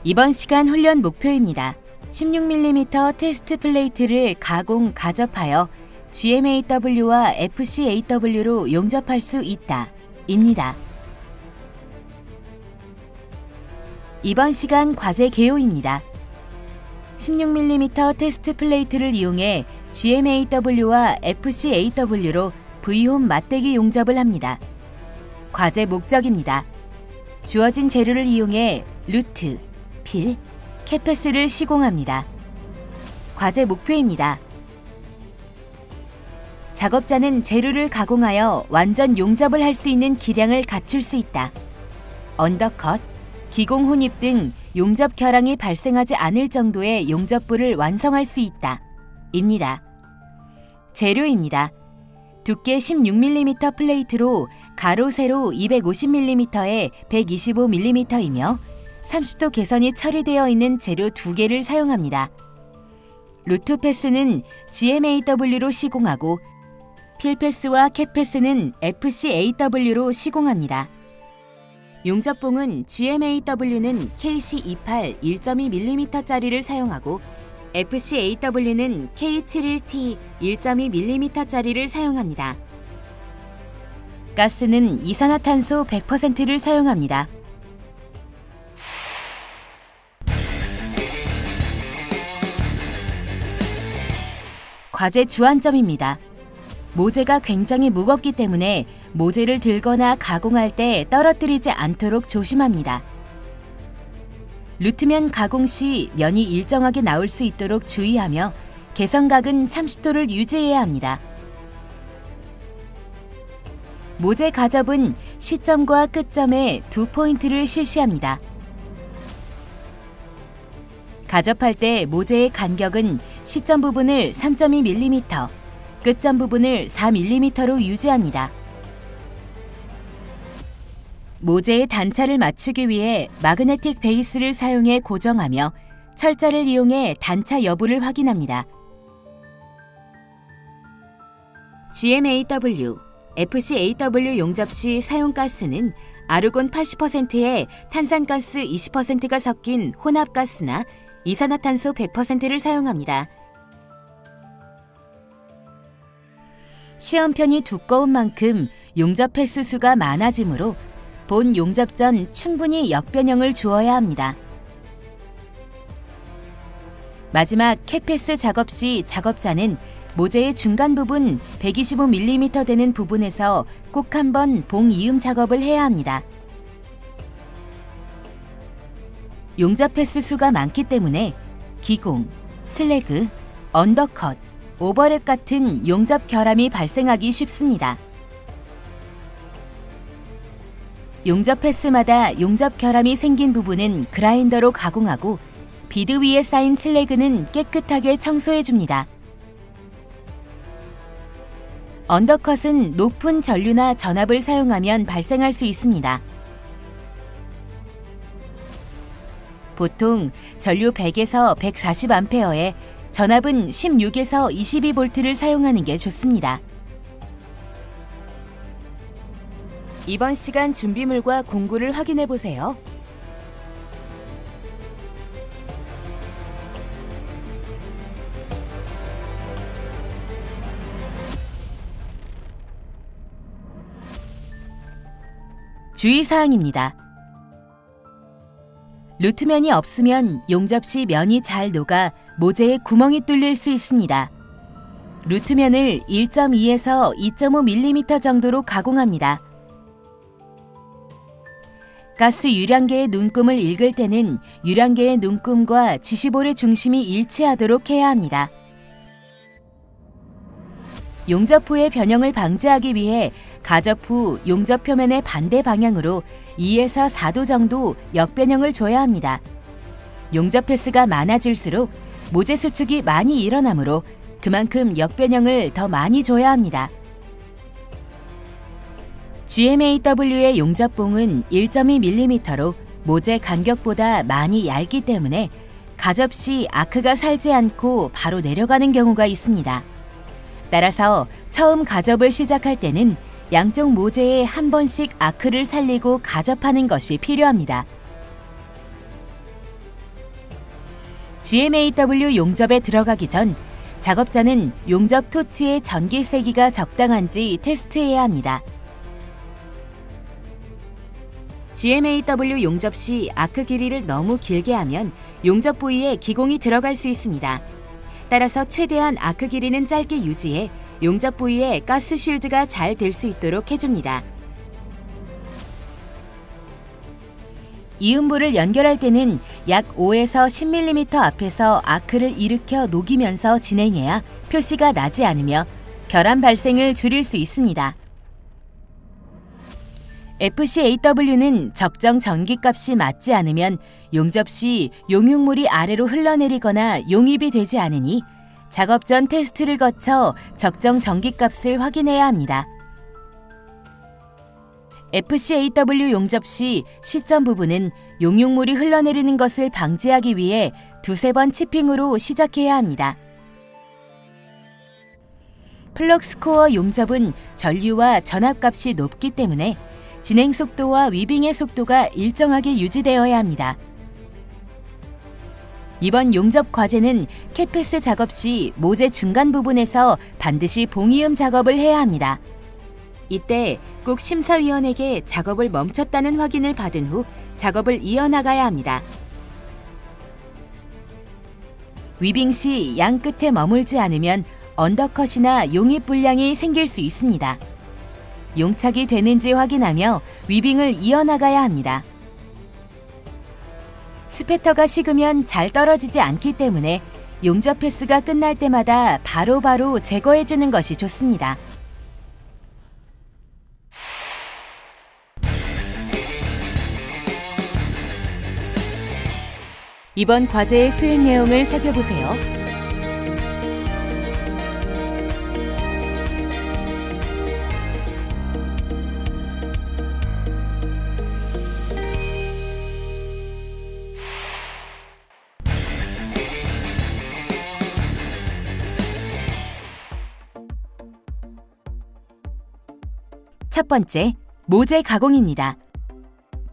이번 시간 훈련 목표입니다. 16mm 테스트 플레이트를 가공, 가접하여 GMAW와 FCAW로 용접할 수 있다. 입니다. 이번 시간 과제 개요입니다. 16mm 테스트 플레이트를 이용해 GMAW와 FCAW로 V홈 맞대기 용접을 합니다. 과제 목적입니다. 주어진 재료를 이용해 루트, 필, 캐패스를 시공합니다. 과제 목표입니다. 작업자는 재료를 가공하여 완전 용접을 할 수 있는 기량을 갖출 수 있다. 언더컷, 기공 혼입 등 용접 결항이 발생하지 않을 정도의 용접부를 완성할 수 있다. 입니다. 재료입니다. 두께 16mm 플레이트로 가로 세로 250mm에 125mm이며 30도 개선이 처리되어 있는 재료 2개를 사용합니다. 루트 패스는 GMAW로 시공하고 필패스와 캡패스는 FCAW로 시공합니다. 용접봉은 GMAW는 KC28 1.2mm짜리를 사용하고 FCAW는 K71T 1.2mm짜리를 사용합니다. 가스는 이산화탄소 100%를 사용합니다. 과제 주안점입니다. 모재가 굉장히 무겁기 때문에 모재를 들거나 가공할 때 떨어뜨리지 않도록 조심합니다. 루트면 가공 시 면이 일정하게 나올 수 있도록 주의하며 개선각은 30도를 유지해야 합니다. 모재 가접은 시점과 끝점에 2포인트를 실시합니다. 가접할 때 모재의 간격은 시점 부분을 3.2mm, 끝점 부분을 4mm로 유지합니다. 모재의 단차를 맞추기 위해 마그네틱 베이스를 사용해 고정하며 철자를 이용해 단차 여부를 확인합니다. GMAW, FCAW 용접 시 사용 가스는 아르곤 80%에 탄산가스 20%가 섞인 혼합가스나 이산화탄소 100%를 사용합니다. 시험편이 두꺼운 만큼 용접 횟수 수가 많아지므로 본 용접 전 충분히 역변형을 주어야 합니다. 마지막 캐패스 작업 시 작업자는 모재의 중간 부분 125mm 되는 부분에서 꼭 한번 봉 이음 작업을 해야 합니다. 용접 횟수 수가 많기 때문에 기공, 슬래그, 언더컷, 오버랩 같은 용접 결함이 발생하기 쉽습니다. 용접 횟수마다 용접 결함이 생긴 부분은 그라인더로 가공하고 비드 위에 쌓인 슬래그는 깨끗하게 청소해줍니다. 언더컷은 높은 전류나 전압을 사용하면 발생할 수 있습니다. 보통 전류 100에서 140A에 전압은 16에서 22V를 사용하는 게 좋습니다. 이번 시간 준비물과 공구를 확인해 보세요. 주의사항입니다. 루트면이 없으면 용접 시 면이 잘 녹아 모재에 구멍이 뚫릴 수 있습니다. 루트면을 1.2에서 2.5mm 정도로 가공합니다. 가스 유량계의 눈금을 읽을 때는 유량계의 눈금과 지시볼의 중심이 일치하도록 해야 합니다. 용접 후의 변형을 방지하기 위해 가접 후 용접 표면의 반대 방향으로 2에서 4도 정도 역변형을 줘야 합니다. 용접 횟수가 많아질수록 모재 수축이 많이 일어나므로 그만큼 역변형을 더 많이 줘야 합니다. GMAW의 용접봉은 1.2mm로 모재 간격보다 많이 얇기 때문에 가접 시 아크가 살지 않고 바로 내려가는 경우가 있습니다. 따라서 처음 가접을 시작할 때는 양쪽 모재에 한 번씩 아크를 살리고 가접하는 것이 필요합니다. GMAW 용접에 들어가기 전 작업자는 용접 토치의 전기 세기가 적당한지 테스트해야 합니다. GMAW 용접 시 아크 길이를 너무 길게 하면 용접 부위에 기공이 들어갈 수 있습니다. 따라서 최대한 아크 길이는 짧게 유지해 용접 부위에 가스 쉴드가 잘 될 수 있도록 해줍니다. 이음부를 연결할 때는 약 5에서 10mm 앞에서 아크를 일으켜 녹이면서 진행해야 표시가 나지 않으며 결함 발생을 줄일 수 있습니다. FCAW는 적정 전기값이 맞지 않으면 용접 시 용융물이 아래로 흘러내리거나 용입이 되지 않으니 작업 전 테스트를 거쳐 적정 전기값을 확인해야 합니다. FCAW 용접 시 시점 부분은 용융물이 흘러내리는 것을 방지하기 위해 두세 번 치핑으로 시작해야 합니다. 플럭스코어 용접은 전류와 전압값이 높기 때문에 진행 속도와 위빙의 속도가 일정하게 유지되어야 합니다. 이번 용접 과제는 캐패스 작업 시 모재 중간 부분에서 반드시 봉이음 작업을 해야 합니다. 이때 꼭 심사위원에게 작업을 멈췄다는 확인을 받은 후 작업을 이어나가야 합니다. 위빙 시 양 끝에 머물지 않으면 언더컷이나 용입 불량이 생길 수 있습니다. 용착이 되는지 확인하며 위빙을 이어나가야 합니다. 스패터가 식으면 잘 떨어지지 않기 때문에 용접 횟수가 끝날 때마다 바로바로 제거해주는 것이 좋습니다. 이번 과제의 수행 내용을 살펴보세요. 첫 번째, 모재 가공입니다.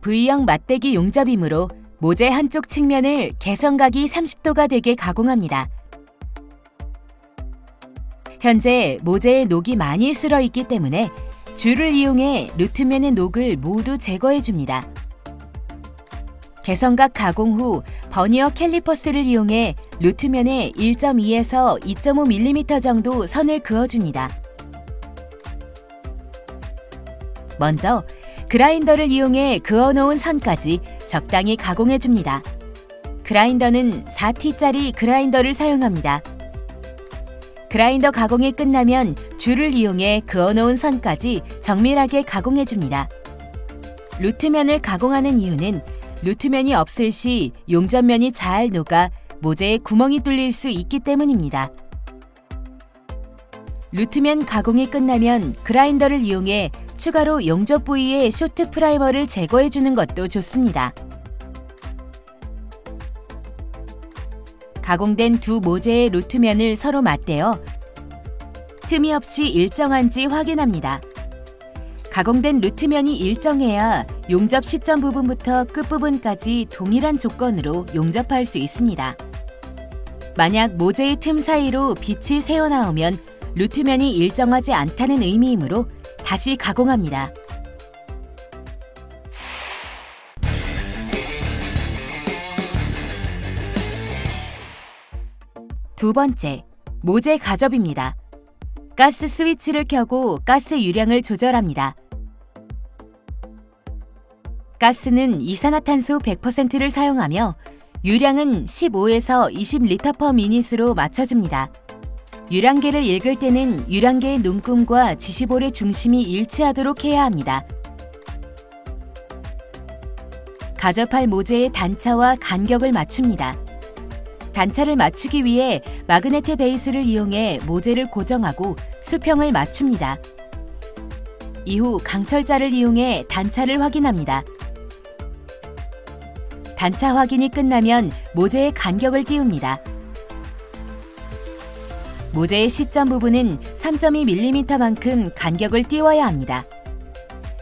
V형 맞대기 용접이므로 모재 한쪽 측면을 개성각이 30도가 되게 가공합니다. 현재 모재에 녹이 많이 쓸어 있기 때문에 줄을 이용해 루트면의 녹을 모두 제거해 줍니다. 개성각 가공 후 버니어 캘리퍼스를 이용해 루트면에 1.2에서 2.5mm 정도 선을 그어줍니다. 먼저 그라인더를 이용해 그어놓은 선까지 적당히 가공해줍니다. 그라인더는 4T짜리 그라인더를 사용합니다. 그라인더 가공이 끝나면 줄을 이용해 그어놓은 선까지 정밀하게 가공해줍니다. 루트면을 가공하는 이유는 루트면이 없을 시 용접면이 잘 녹아 모재에 구멍이 뚫릴 수 있기 때문입니다. 루트면 가공이 끝나면 그라인더를 이용해 추가로 용접 부위의 쇼트 프라이머를 제거해주는 것도 좋습니다. 가공된 두 모재의 루트면을 서로 맞대어 틈이 없이 일정한지 확인합니다. 가공된 루트면이 일정해야 용접 시점 부분부터 끝부분까지 동일한 조건으로 용접할 수 있습니다. 만약 모재의 틈 사이로 빛이 새어나오면 루트면이 일정하지 않다는 의미이므로 다시 가공합니다. 두 번째, 모재 가접입니다. 가스 스위치를 켜고 가스 유량을 조절합니다. 가스는 이산화탄소 100%를 사용하며 유량은 15에서 20L/min으로 맞춰줍니다. 유량계를 읽을 때는 유량계의 눈금과 지시볼의 중심이 일치하도록 해야 합니다. 가접할 모재의 단차와 간격을 맞춥니다. 단차를 맞추기 위해 마그네트 베이스를 이용해 모재를 고정하고 수평을 맞춥니다. 이후 강철자를 이용해 단차를 확인합니다. 단차 확인이 끝나면 모재의 간격을 띄웁니다. 모재의 시점 부분은 3.2mm만큼 간격을 띄워야 합니다.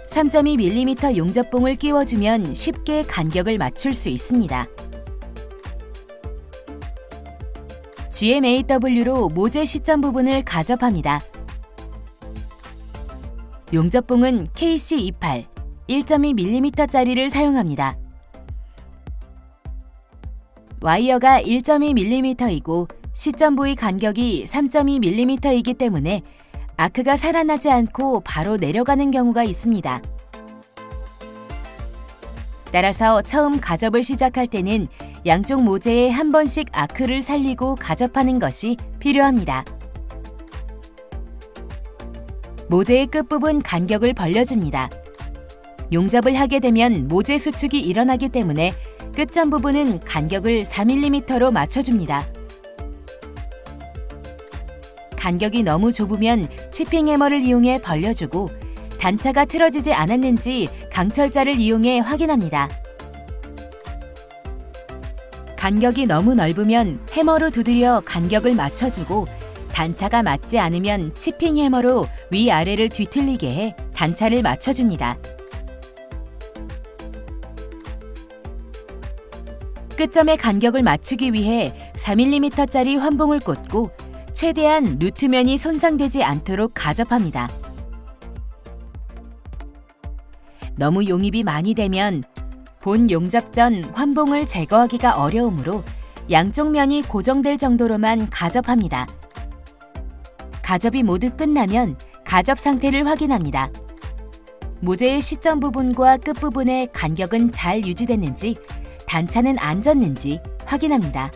3.2mm 용접봉을 끼워주면 쉽게 간격을 맞출 수 있습니다. GMAW로 모재 시점 부분을 가접합니다. 용접봉은 KC28 1.2mm짜리를 사용합니다. 와이어가 1.2mm이고 시점 부위 간격이 3.2mm이기 때문에 아크가 살아나지 않고 바로 내려가는 경우가 있습니다. 따라서 처음 가접을 시작할 때는 양쪽 모재에 한 번씩 아크를 살리고 가접하는 것이 필요합니다. 모재의 끝부분 간격을 벌려줍니다. 용접을 하게 되면 모재 수축이 일어나기 때문에 끝점 부분은 간격을 4mm로 맞춰줍니다. 간격이 너무 좁으면 치핑 해머를 이용해 벌려주고 단차가 틀어지지 않았는지 강철자를 이용해 확인합니다. 간격이 너무 넓으면 해머로 두드려 간격을 맞춰주고 단차가 맞지 않으면 치핑 해머로 위아래를 뒤틀리게 해 단차를 맞춰줍니다. 끝점의 간격을 맞추기 위해 4mm짜리 환봉을 꽂고 최대한 루트면이 손상되지 않도록 가접합니다. 너무 용입이 많이 되면 본 용접 전 환봉을 제거하기가 어려우므로 양쪽 면이 고정될 정도로만 가접합니다. 가접이 모두 끝나면 가접 상태를 확인합니다. 모재의 시점 부분과 끝부분의 간격은 잘 유지됐는지 단차는 안 졌는지 확인합니다.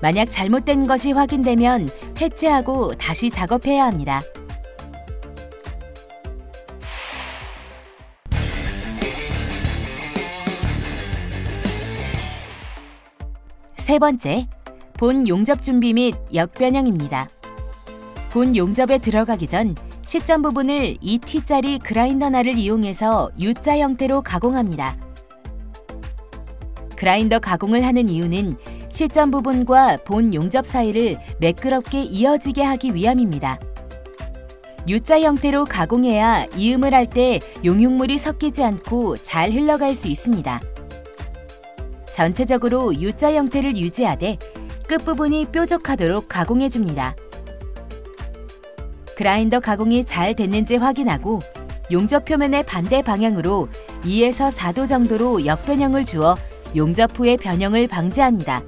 만약 잘못된 것이 확인되면 해체하고 다시 작업해야 합니다. 세 번째, 본 용접 준비 및 역변형입니다. 본 용접에 들어가기 전 시점 부분을 2T짜리 그라인더 날을 이용해서 U자 형태로 가공합니다. 그라인더 가공을 하는 이유는 시점 부분과 본 용접 사이를 매끄럽게 이어지게 하기 위함입니다. U자 형태로 가공해야 이음을 할 때 용융물이 섞이지 않고 잘 흘러갈 수 있습니다. 전체적으로 U자 형태를 유지하되 끝부분이 뾰족하도록 가공해줍니다. 그라인더 가공이 잘 됐는지 확인하고 용접 표면의 반대 방향으로 2에서 4도 정도로 역변형을 주어 용접 후의 변형을 방지합니다.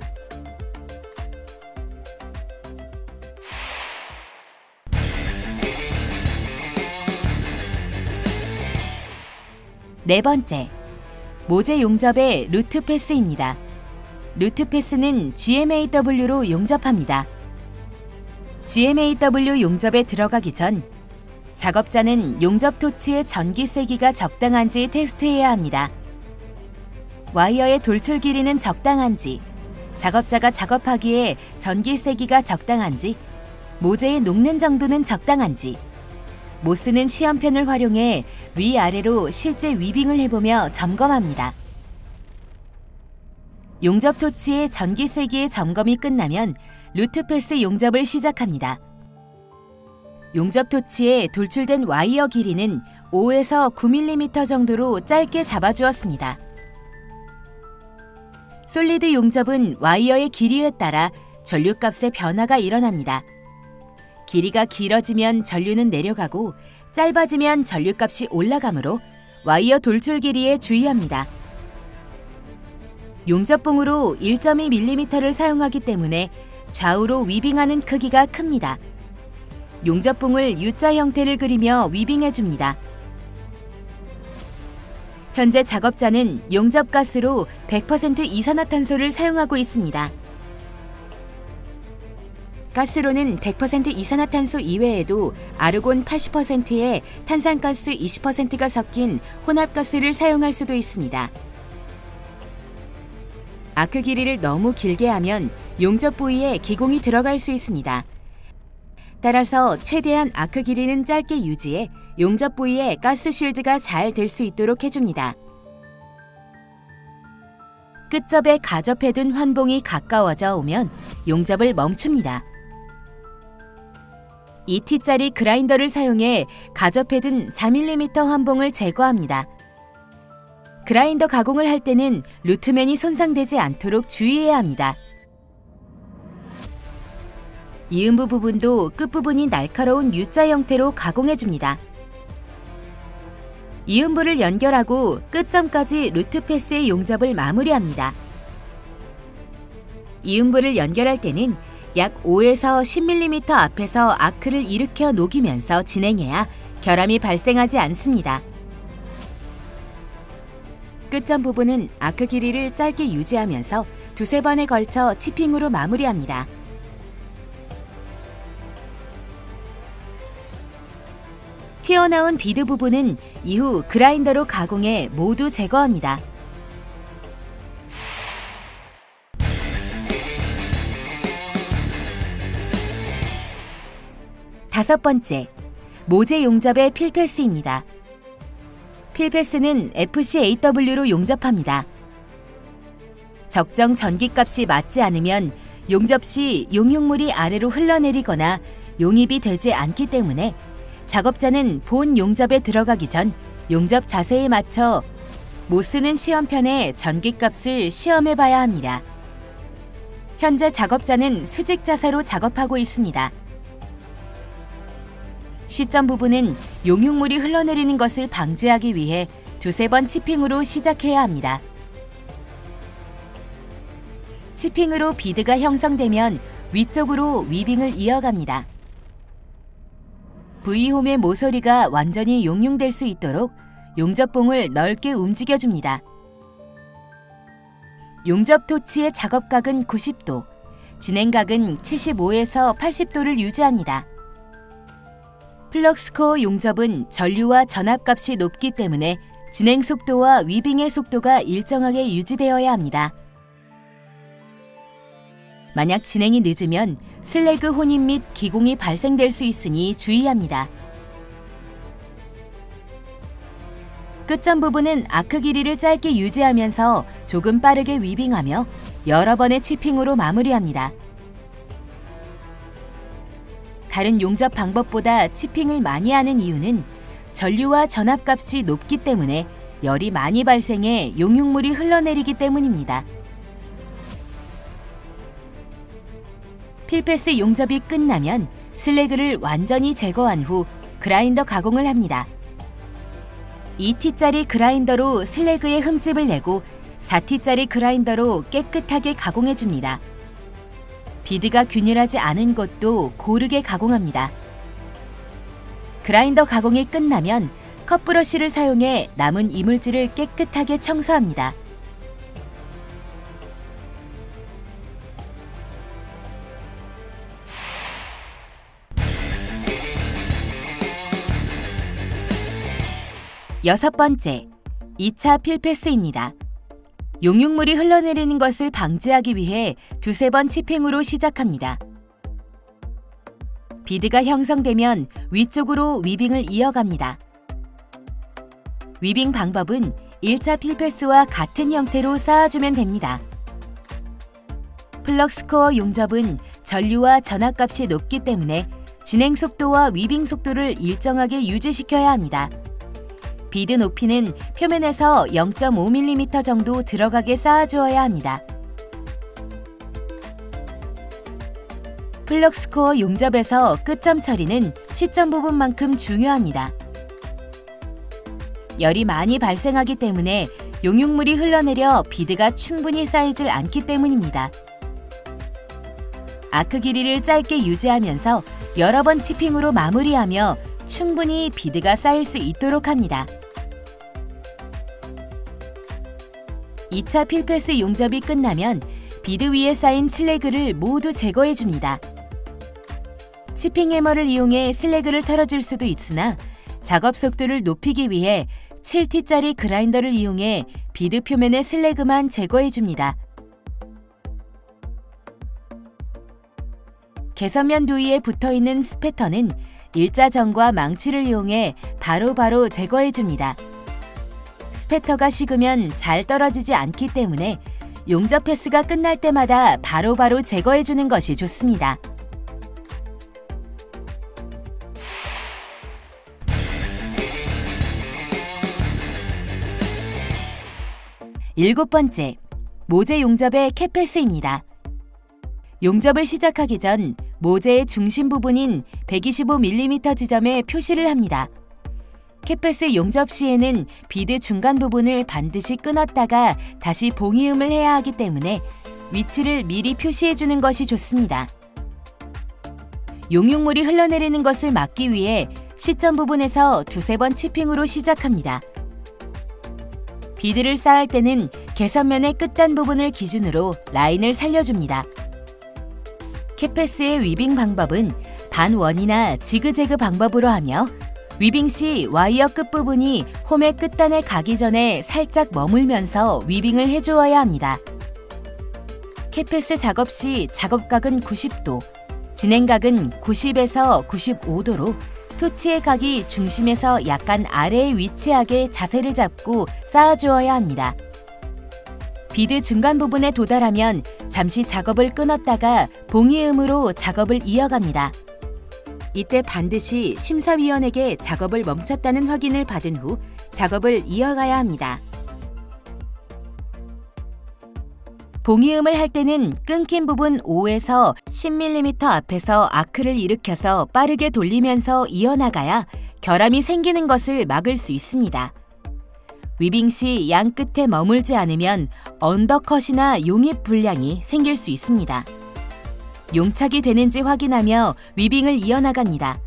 네 번째, 모재 용접의 루트 패스입니다. 루트 패스는 GMAW로 용접합니다. GMAW 용접에 들어가기 전 작업자는 용접 토치의 전기 세기가 적당한지 테스트해야 합니다. 와이어의 돌출 길이는 적당한지, 작업자가 작업하기에 전기 세기가 적당한지, 모재의 녹는 정도는 적당한지, 못 쓰는 시험편을 활용해 위아래로 실제 위빙을 해보며 점검합니다. 용접 토치의 전기 세기의 점검이 끝나면 루트 패스 용접을 시작합니다. 용접 토치에 돌출된 와이어 길이는 5에서 9mm 정도로 짧게 잡아주었습니다. 솔리드 용접은 와이어의 길이에 따라 전류값의 변화가 일어납니다. 길이가 길어지면 전류는 내려가고 짧아지면 전류값이 올라가므로 와이어 돌출 길이에 주의합니다. 용접봉으로 1.2mm를 사용하기 때문에 좌우로 위빙하는 크기가 큽니다. 용접봉을 U자 형태를 그리며 위빙해줍니다. 현재 작업자는 용접가스로 100% 이산화탄소를 사용하고 있습니다. 가스로는 100% 이산화탄소 이외에도 아르곤 80%에 탄산가스 20%가 섞인 혼합가스를 사용할 수도 있습니다. 아크 길이를 너무 길게 하면 용접 부위에 기공이 들어갈 수 있습니다. 따라서 최대한 아크 길이는 짧게 유지해 용접 부위에 가스 쉴드가 잘 될 수 있도록 해줍니다. 끝접에 가접해둔 환봉이 가까워져 오면 용접을 멈춥니다. 2T짜리 그라인더를 사용해 가접해둔 4mm 환봉을 제거합니다. 그라인더 가공을 할 때는 루트면이 손상되지 않도록 주의해야 합니다. 이음부 부분도 끝부분이 날카로운 U자 형태로 가공해줍니다. 이음부를 연결하고 끝점까지 루트 패스의 용접을 마무리합니다. 이음부를 연결할 때는 약 5에서 10mm 앞에서 아크를 일으켜 녹이면서 진행해야 결함이 발생하지 않습니다. 끝점 부분은 아크 길이를 짧게 유지하면서 두세 번에 걸쳐 치핑으로 마무리합니다. 튀어나온 비드 부분은 이후 그라인더로 가공해 모두 제거합니다. 다섯 번째, 모재 용접의 필패스입니다. 필패스는 FCAW로 용접합니다. 적정 전기값이 맞지 않으면 용접 시 용융물이 아래로 흘러내리거나 용입이 되지 않기 때문에 작업자는 본 용접에 들어가기 전 용접 자세에 맞춰 못 쓰는 시험편에 전기값을 시험해 봐야 합니다. 현재 작업자는 수직 자세로 작업하고 있습니다. 시점 부분은 용융물이 흘러내리는 것을 방지하기 위해 두세 번 치핑으로 시작해야 합니다. 치핑으로 비드가 형성되면 위쪽으로 위빙을 이어갑니다. V홈의 모서리가 완전히 용융될 수 있도록 용접봉을 넓게 움직여줍니다. 용접 토치의 작업각은 90도, 진행각은 75에서 80도를 유지합니다. 플럭스코어 용접은 전류와 전압값이 높기 때문에 진행 속도와 위빙의 속도가 일정하게 유지되어야 합니다. 만약 진행이 늦으면 슬래그 혼입 및 기공이 발생될 수 있으니 주의합니다. 끝점 부분은 아크 길이를 짧게 유지하면서 조금 빠르게 위빙하며 여러 번의 치핑으로 마무리합니다. 다른 용접 방법보다 치핑을 많이 하는 이유는 전류와 전압값이 높기 때문에 열이 많이 발생해 용융물이 흘러내리기 때문입니다. 필패스 용접이 끝나면 슬래그를 완전히 제거한 후 그라인더 가공을 합니다. 2T짜리 그라인더로 슬래그의 흠집을 내고 4T짜리 그라인더로 깨끗하게 가공해줍니다. 비드가 균일하지 않은 것도 고르게 가공합니다. 그라인더 가공이 끝나면 컷브러쉬를 사용해 남은 이물질을 깨끗하게 청소합니다. 여섯 번째, 2차 필패스입니다. 용융물이 흘러내리는 것을 방지하기 위해 두세 번 치핑으로 시작합니다. 비드가 형성되면 위쪽으로 위빙을 이어갑니다. 위빙 방법은 1차 필패스와 같은 형태로 쌓아주면 됩니다. 플럭스코어 용접은 전류와 전압값이 높기 때문에 진행 속도와 위빙 속도를 일정하게 유지시켜야 합니다. 비드 높이는 표면에서 0.5mm 정도 들어가게 쌓아주어야 합니다. 플럭스코어 용접에서 끝점 처리는 시점 부분만큼 중요합니다. 열이 많이 발생하기 때문에 용융물이 흘러내려 비드가 충분히 쌓이질 않기 때문입니다. 아크 길이를 짧게 유지하면서 여러 번 치핑으로 마무리하며 충분히 비드가 쌓일 수 있도록 합니다. 2차 필패스 용접이 끝나면 비드 위에 쌓인 슬래그를 모두 제거해줍니다. 치핑 해머를 이용해 슬래그를 털어줄 수도 있으나 작업 속도를 높이기 위해 7T짜리 그라인더를 이용해 비드 표면의 슬래그만 제거해줍니다. 개선면 부위에 붙어있는 스패터는 일자전과 망치를 이용해 바로바로 제거해줍니다. 스패터가 식으면 잘 떨어지지 않기 때문에 용접 패스가 끝날 때마다 바로바로 제거해주는 것이 좋습니다. 일곱 번째, 모재 용접의 캡패스입니다. 용접을 시작하기 전 모재의 중심 부분인 125mm 지점에 표시를 합니다. 캣패스 용접 시에는 비드 중간 부분을 반드시 끊었다가 다시 봉이음을 해야 하기 때문에 위치를 미리 표시해 주는 것이 좋습니다. 용융물이 흘러내리는 것을 막기 위해 시점 부분에서 두세 번 치핑으로 시작합니다. 비드를 쌓을 때는 개선면의 끝단 부분을 기준으로 라인을 살려줍니다. 캣패스의 위빙 방법은 반원이나 지그재그 방법으로 하며 위빙 시 와이어 끝부분이 홈의 끝단에 가기 전에 살짝 머물면서 위빙을 해주어야 합니다. 캣패스 작업 시 작업각은 90도, 진행각은 90에서 95도로 토치의 각이 중심에서 약간 아래에 위치하게 자세를 잡고 쌓아주어야 합니다. 비드 중간 부분에 도달하면 잠시 작업을 끊었다가 봉이음으로 작업을 이어갑니다. 이때 반드시 심사위원에게 작업을 멈췄다는 확인을 받은 후 작업을 이어가야 합니다. 봉이음을 할 때는 끊긴 부분 5에서 10mm 앞에서 아크를 일으켜서 빠르게 돌리면서 이어나가야 결함이 생기는 것을 막을 수 있습니다. 위빙 시 양 끝에 머물지 않으면 언더컷이나 용입 불량이 생길 수 있습니다. 용착이 되는지 확인하며 위빙을 이어나갑니다.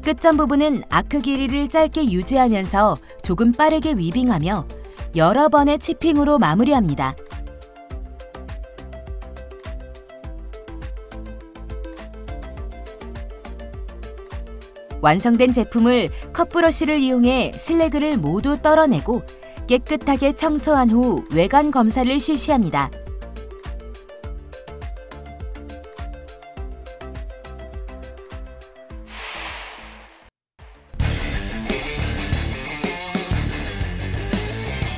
끝점 부분은 아크 길이를 짧게 유지하면서 조금 빠르게 위빙하며 여러 번의 치핑으로 마무리합니다. 완성된 제품을 컷브러쉬를 이용해 슬래그를 모두 떨어내고 깨끗하게 청소한 후 외관 검사를 실시합니다.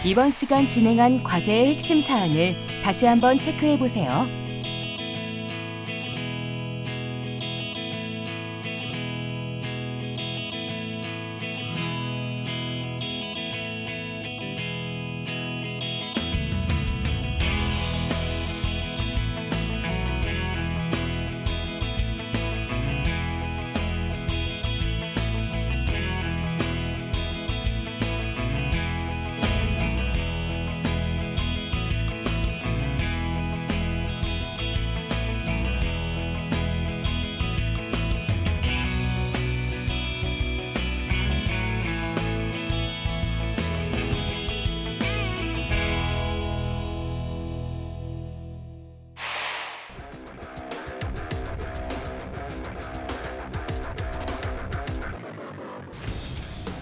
이번 시간 진행한 과제의 핵심 사항을 다시 한번 체크해 보세요.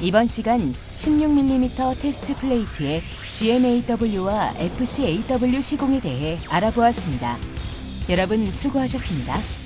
이번 시간 16mm 테스트 플레이트의 GMAW와 FCAW 시공에 대해 알아보았습니다. 여러분 수고하셨습니다.